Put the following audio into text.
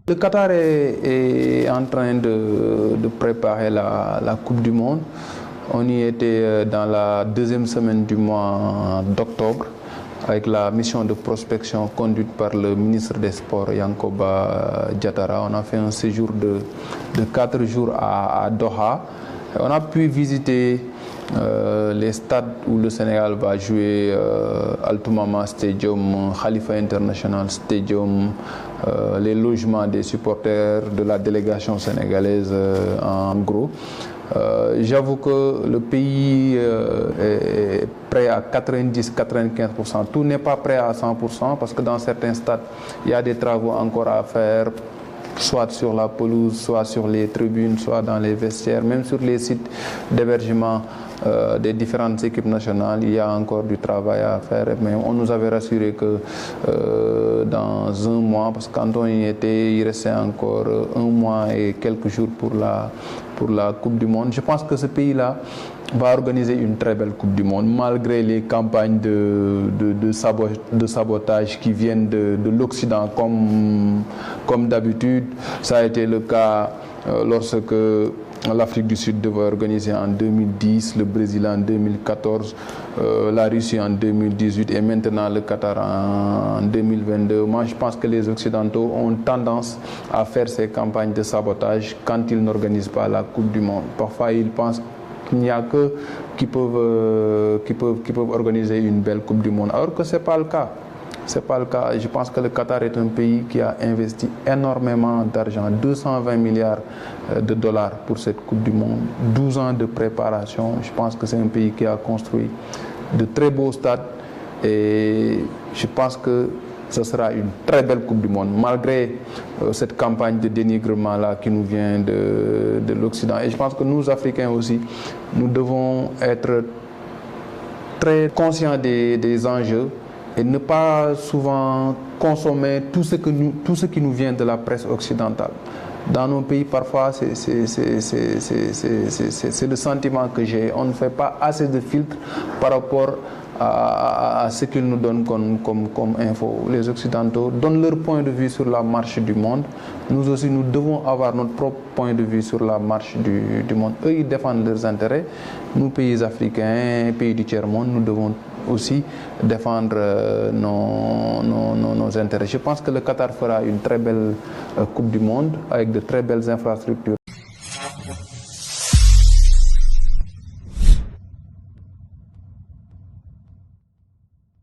Le Qatar est en train de préparer la Coupe du Monde. On y était dans la deuxième semaine du mois d'octobre avec la mission de prospection conduite par le ministre des Sports Yankoba Diattara. On a fait un séjour de 4 jours à Doha. On a pu visiter les stades où le Sénégal va jouer, Altoumama Stadium, Khalifa International Stadium, les logements des supporters de la délégation sénégalaise en gros. J'avoue que le pays est prêt à 90-95%. Tout n'est pas prêt à 100% parce que dans certains stades, il y a des travaux encore à faire, soit sur la pelouse, soit sur les tribunes, soit dans les vestiaires, même sur les sites d'hébergement des différentes équipes nationales, il y a encore du travail à faire. Mais on nous avait rassuré que dans un mois, parce que quand on y était, il restait encore un mois et quelques jours pour la Coupe du Monde. Je pense que ce pays-là va organiser une très belle Coupe du Monde, malgré les campagnes de sabotage qui viennent de l'Occident, comme d'habitude. Ça a été le cas lorsque l'Afrique du Sud devait organiser en 2010, le Brésil en 2014, la Russie en 2018 et maintenant le Qatar en 2022. Moi, je pense que les Occidentaux ont tendance à faire ces campagnes de sabotage quand ils n'organisent pas la Coupe du Monde. Parfois, ils pensent qu'il n'y a que qui peuvent organiser une belle Coupe du Monde, alors que ce n'est pas le cas. C'est pas le cas. Je pense que le Qatar est un pays qui a investi énormément d'argent, 220 milliards de dollars pour cette Coupe du Monde, 12 ans de préparation. Je pense que c'est un pays qui a construit de très beaux stades et je pense que ce sera une très belle Coupe du Monde, malgré cette campagne de dénigrement-là qui nous vient de l'Occident. Et je pense que nous, Africains aussi, nous devons être très conscients des enjeux et ne pas souvent consommer tout ce qui nous vient de la presse occidentale. Dans nos pays, parfois, c'est le sentiment que j'ai. On ne fait pas assez de filtres par rapport à ce qu'ils nous donnent comme info. Les Occidentaux donnent leur point de vue sur la marche du monde. Nous aussi, nous devons avoir notre propre point de vue sur la marche du monde. Eux, ils défendent leurs intérêts. Nous, pays africains, pays du tiers-monde, nous devons aussi défendre nos intérêts. Je pense que le Qatar fera une très belle Coupe du Monde avec de très belles infrastructures